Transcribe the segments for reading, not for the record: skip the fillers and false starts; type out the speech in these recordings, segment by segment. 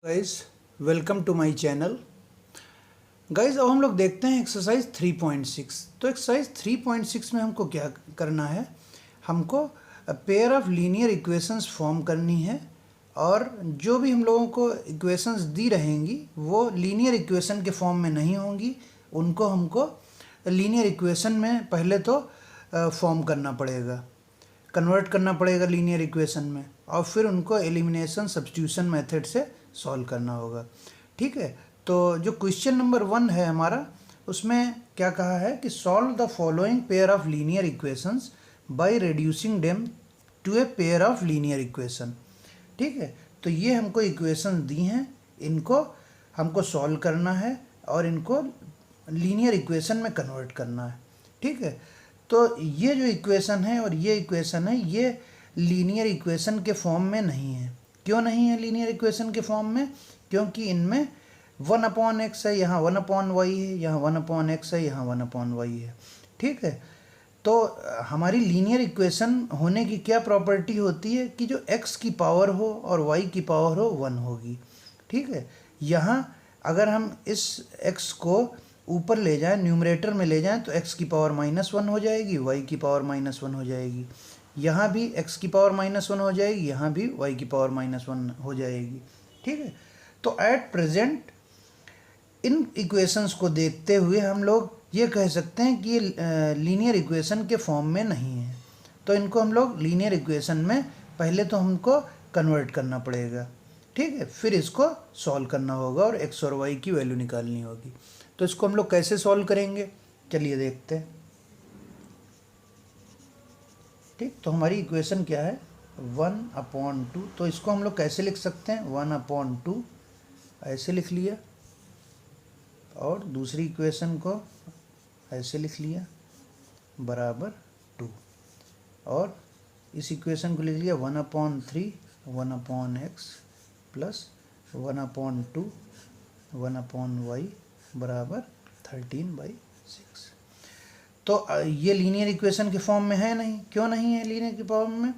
Guys, welcome to my channel. Guys, अब हम लोग देखते हैं एक्सरसाइज 3.6। तो एक्सरसाइज 3.6 में हमको क्या करना है, हमको pair of linear equations form करनी है और जो भी हम लोगों को इक्वेशंस दी रहेंगी वो लीनियर इक्वेशन के फॉर्म में नहीं होंगी। उनको हमको लीनियर इक्वेशन में पहले तो फॉर्म करना पड़ेगा, कन्वर्ट करना पड़ेगा लीनियर इक्वेशन में, और फिर उनको एलिमिनेशन सब्स्टिट्यूशन मेथड से सॉल्व करना होगा। ठीक है, तो जो क्वेश्चन नंबर 1 है हमारा, उसमें क्या कहा है कि solve the following pair of linear equations by reducing them to a pair of linear equation. ठीक है, तो ये हमको इक्वेशन दी हैं, इनको हमको सॉल्व करना है और इनको लीनियर इक्वेशन में कन्वर्ट करना है। ठीक है, तो ये जो इक्वेशन है और ये इक्वेशन है, ये लीनियर इक्वेशन के फॉर्म में नहीं है। क्यों नहीं है लीनियर इक्वेशन के फॉर्म में? क्योंकि इनमें 1/x है, यहाँ 1/y है, यहाँ 1/x है, यहाँ 1/y है। ठीक है, तो हमारी लीनियर इक्वेशन होने की क्या प्रॉपर्टी होती है कि जो x की पावर हो और y की पावर हो 1 होगी। ठीक है, यहाँ अगर हम इस x को ऊपर ले जाएं, न्यूमरेटर में ले जाएं, तो x की पावर -1 हो जाएगी, y की पावर -1 हो जाएगी। यहाँ भी x की पावर -1 हो जाएगी, यहाँ भी y की पावर -1 हो जाएगी। ठीक है, तो एट प्रेजेंट इन इक्वेशंस को देखते हुए हम लोग ये कह सकते हैं कि ये लीनियर इक्वेशन के फॉर्म में नहीं है। तो इनको हम लोग लीनियर इक्वेशन में पहले तो हमको कन्वर्ट करना पड़ेगा। ठीक है, फिर इसको सॉल्व करना होगा और x और y की वैल्यू निकालनी होगी। तो इसको हम लोग कैसे सॉल्व करेंगे, चलिए देखते हैं। ठीक, तो हमारी इक्वेशन क्या है, 1/2। तो इसको हम लोग कैसे लिख सकते हैं, 1/2 ऐसे लिख लिया, और दूसरी इक्वेशन को ऐसे लिख लिया बराबर 2, और इस इक्वेशन को लिख लिया 1/3 1/x प्लस 1/2 1/y बराबर 13/6। तो ये लीनियर इक्वेशन के फॉर्म में है नहीं। क्यों नहीं है लीनियर के फॉर्म में?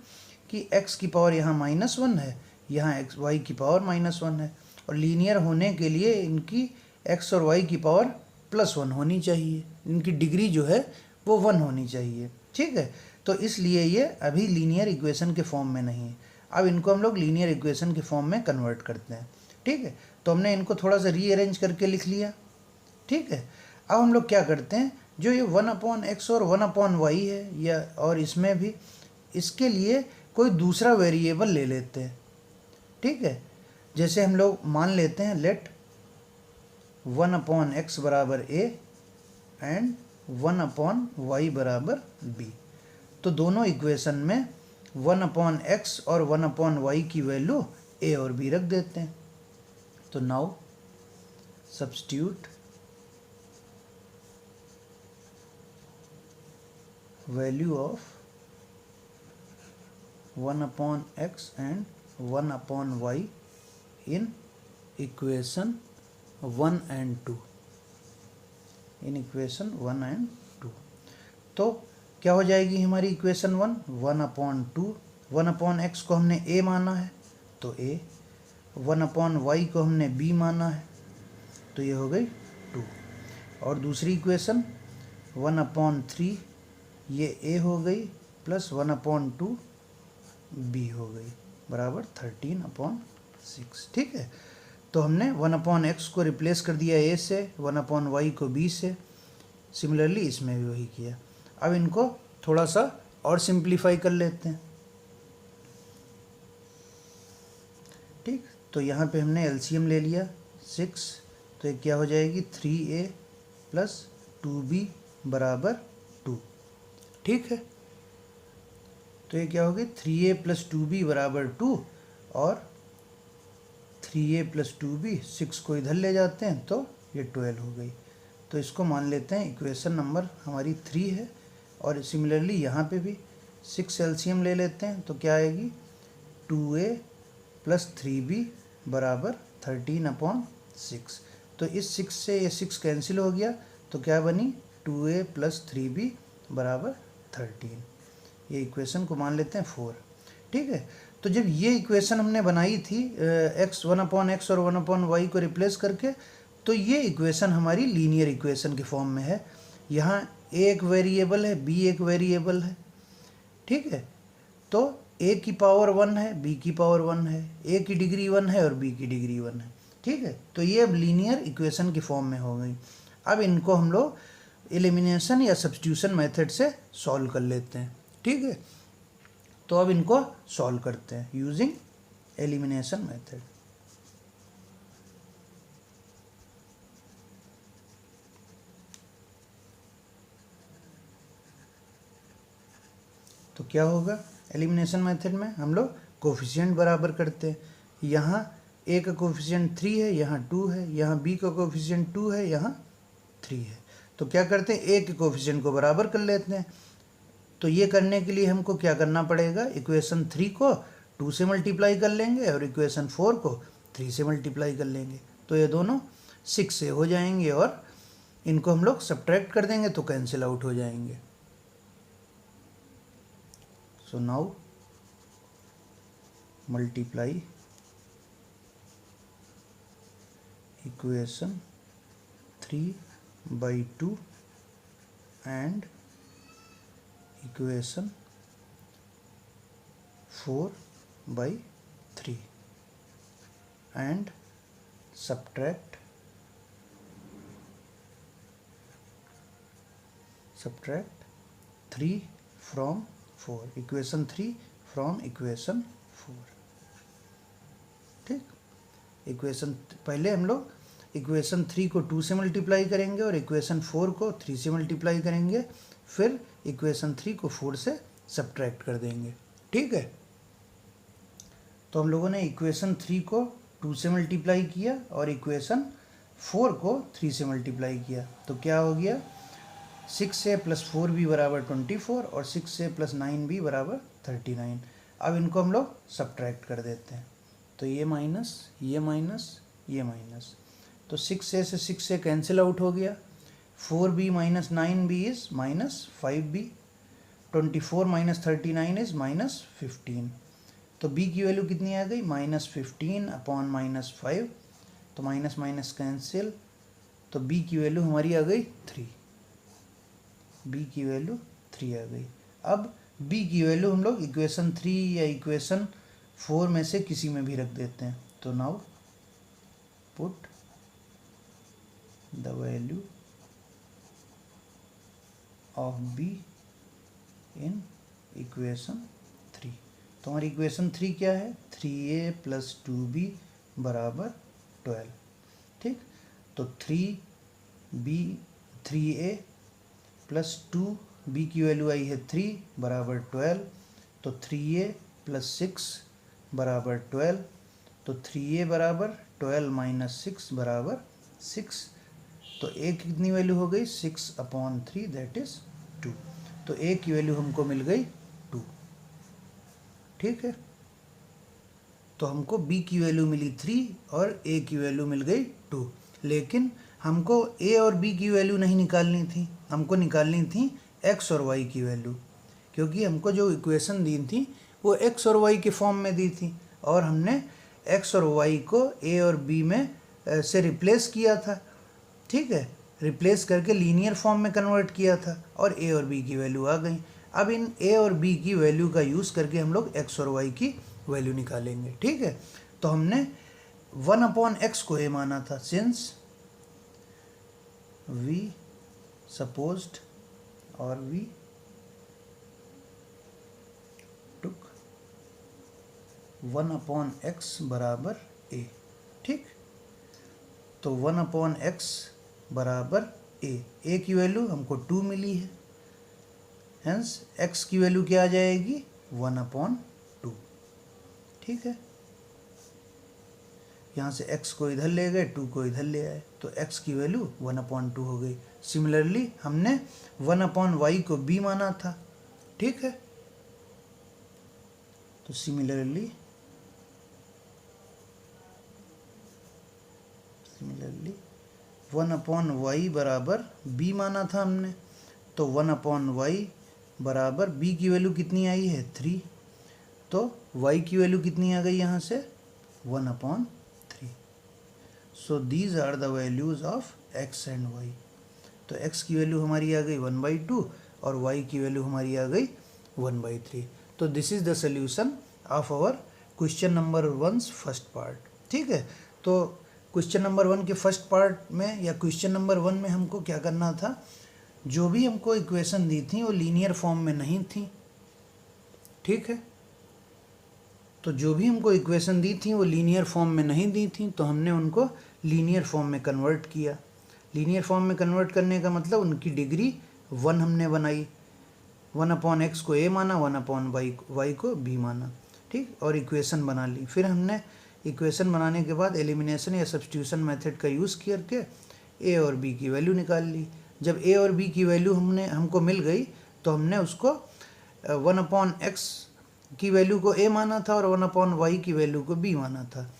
कि x की पावर यहाँ -1 है, यहाँ y की पावर -1 है, और लीनियर होने के लिए इनकी x और y की पावर +1 होनी चाहिए, इनकी डिग्री जो है वो 1 होनी चाहिए। ठीक है, तो इसलिए ये अभी लीनियर इक्वेशन के फॉर्म में नहीं है। अब इनको हम लोग लीनियर इक्वेशन के फॉर्म में कन्वर्ट करते हैं। ठीक है, तो हमने इनको थोड़ा सा रीअरेंज करके लिख लिया। ठीक है, अब हम लोग क्या करते हैं, जो ये 1/x और 1/y है, या और इसमें भी इसके लिए कोई दूसरा वेरिएबल ले लेते हैं। ठीक है, जैसे हम लोग मान लेते हैं लेट 1/x बराबर a एंड 1/y बराबर b। तो दोनों इक्वेशन में 1/x और 1/y की वैल्यू a और b रख देते हैं। तो now substitute value of 1/x and 1/y in equation 1 and 2, in equation 1 and 2। तो क्या हो जाएगी हमारी इक्वेशन 1/2, 1/x को हमने a माना है तो a, 1/y को हमने b माना है तो ये हो गई 2, और दूसरी इक्वेशन 1/3 ये a हो गई प्लस 1/2 b हो गई बराबर 13/6। ठीक है, तो हमने 1/x को रिप्लेस कर दिया a से, 1/y को b से। सिमिलरली इसमें भी वही किया। अब इनको थोड़ा सा और सिंप्लीफाई कर लेते हैं। ठीक, तो यहाँ पे हमने एलसीएम ले लिया 6, तो ये क्या हो जाएगी 3a प्लस 2b बराबर 2। ठीक है, तो ये क्या होगी 3a प्लस 2b बराबर 2, और 3a प्लस 2b 6 को इधर ले जाते हैं तो ये 12 हो गई। तो इसको मान लेते हैं इक्वेशन नंबर हमारी 3 है, और सिमिलरली यहाँ पे भी 6 एलसीएम ले लेते हैं तो क्या आएगी 2a प्लस 3b बराबर 13/6। तो इस 6 से ये 6 कैंसिल हो गया, तो क्या बनी 2a प्लस 3b बराबर 13। ये इक्वेशन को मान लेते हैं 4। ठीक है, तो जब ये इक्वेशन हमने बनाई थी x 1/x और 1/y को रिप्लेस करके, तो ये इक्वेशन हमारी लीनियर इक्वेशन के फॉर्म में है। यहाँ a एक वेरिएबल है, b एक वेरिएबल है, ठीक है। तो a की पावर 1 है, b की पावर 1 है, a की डिग्री 1 है और b की डिग्री 1 है, ठीक है। तो ये अब लीनियर इक्वेशन की फॉर्म में हो गई। अब इनको हम लोग एलिमिनेशन या सब्स्टिट्यूशन मेथड से सॉल्व कर लेते हैं, ठीक है। तो अब इनको सॉल्व करते हैं यूजिंग एलिमिनेशन मेथड। तो क्या होगा, एलिमिनेशन मेथड में हम लोग कोफिशिएंट बराबर करते हैं। यहाँ a का कोफिशिएंट 3 है, यहाँ 2 है, यहाँ b का कोफिशिएंट 2 है, यहाँ 3 है। तो क्या करते हैं, a के कोफिशिएंट को बराबर कर लेते हैं। तो ये करने के लिए हमको क्या करना पड़ेगा, इक्वेशन 3 को 2 से मल्टीप्लाई कर लेंगे और इक्वेशन 4 को 3 से मल्टीप्लाई कर लेंगे। तो ये दोनों 6 से हो जाएंगे और इनको हम लोग सब्ट्रैक्ट कर देंगे तो कैंसिल आउट हो जाएंगे। So now multiply equation 3/2 and equation 4/3 and subtract 3 from 4, equation 3 from equation 4, ठीक। इक्वेशन पहले हम लोग इक्वेशन 3 को 2 से मल्टीप्लाई करेंगे और इक्वेशन 4 को 3 से मल्टीप्लाई करेंगे, फिर इक्वेशन 3 को 4 से सब्ट्रैक्ट कर देंगे, ठीक है। तो हम लोगों ने इक्वेशन 3 को 2 से मल्टीप्लाई किया और इक्वेशन 4 को 3 से मल्टीप्लाई किया। तो क्या हो गया, 6a + 4b बराबर 24 और 6a + 9b बराबर 39। अब इनको हम लोग सब्ट्रैक्ट कर देते हैं। तो ये माइनस, ये माइनस, ये माइनस, तो 6a से 6a कैंसिल आउट हो गया। 4b - 9b is -5b। 24 - 39 is -15। तो b की वैल्यू कितनी आ गई, -15 अपॉन -5। तो माइनस माइनस कैंसिल, तो b की वैल्यू हमारी आ गई 3। b की वैल्यू 3 आ गई। अब b की वैल्यू हम लोग इक्वेशन 3 या इक्वेशन 4 में से किसी में भी रख देते हैं। तो now put the value of b in equation 3। तो हमारी इक्वेशन 3 क्या है, 3a + 2b बराबर 12, ठीक। तो 3a + 2b की वैल्यू आई है 3 बराबर 12। तो 3a + 6 बराबर 12। तो 3a बराबर 12 - 6 बराबर 6। तो a की कितनी वैल्यू हो गई, 6/3 दैट इज़ 2। तो a की वैल्यू हमको मिल गई 2, ठीक है। तो हमको b की वैल्यू मिली 3 और a की वैल्यू मिल गई 2। लेकिन हमको a और b की वैल्यू नहीं निकालनी थी, हमको निकालनी थी x और y की वैल्यू, क्योंकि हमको जो इक्वेशन दी थी वो x और y के फॉर्म में दी थी और हमने x और y को a और b में से रिप्लेस किया था, ठीक है। रिप्लेस करके लीनियर फॉर्म में कन्वर्ट किया था और a और b की वैल्यू आ गई। अब इन a और b की वैल्यू का यूज़ करके हम लोग x और y की वैल्यू निकालेंगे, ठीक है। तो हमने 1/x को a माना था, since we supposed or we took 1/x बराबर a, ठीक। तो 1/x बराबर a की वैल्यू हमको 2 मिली है, हेंस x की वैल्यू क्या आ जाएगी, 1/2, ठीक है। यहाँ से x को इधर ले गए, 2 को इधर ले आए, तो x की वैल्यू 1/2 हो गई। सिमिलरली हमने 1/y को b माना था, ठीक है। तो सिमिलरली 1/y बराबर b माना था हमने। तो 1/y बराबर b की वैल्यू कितनी आई है, 3। तो y की वैल्यू कितनी आ गई यहाँ से 1/3। So these are the values of x and y। तो x की वैल्यू हमारी आ गई 1/2 और y की वैल्यू हमारी आ गई 1/3। तो this is the solution of our question number 1 first part. ठीक है, तो क्वेश्चन नंबर 1 के फर्स्ट पार्ट में या क्वेश्चन नंबर 1 में हमको क्या करना था, जो भी हमको इक्वेशन दी थी वो लीनियर फॉर्म में नहीं थी। ठीक है, तो जो भी हमको इक्वेशन दी थी वो लीनियर फॉर्म में नहीं दी थी, तो हमने उनको लीनियर फॉर्म में कन्वर्ट किया। लीनियर फॉर्म में कन्वर्ट करने का मतलब उनकी डिग्री 1 हमने बनाई। 1/x को a माना, 1/y को b माना। ठीक, और इक्वेशन बना ली। फिर हमने इक्वेशन बनाने के बाद एलिमिनेशन या सब्स्टिट्यूशन मेथड का यूज़ करके a और b की वैल्यू निकाल ली। जब a और b की वैल्यू हमको मिल गई तो हमने उसको 1/x की वैल्यू को a माना था और 1/y की वैल्यू को b माना था।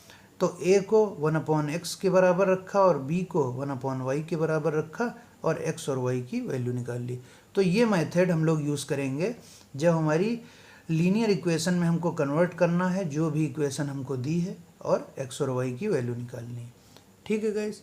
तो a को 1/x के बराबर रखा और b को 1/y के बराबर रखा और x और y की वैल्यू निकाल ली। तो ये मेथड हम लोग यूज़ करेंगे जब हमारी लीनियर इक्वेशन में हमको कन्वर्ट करना है जो भी इक्वेशन हमको दी है और x और y की वैल्यू निकालनी है। ठीक है गाइस।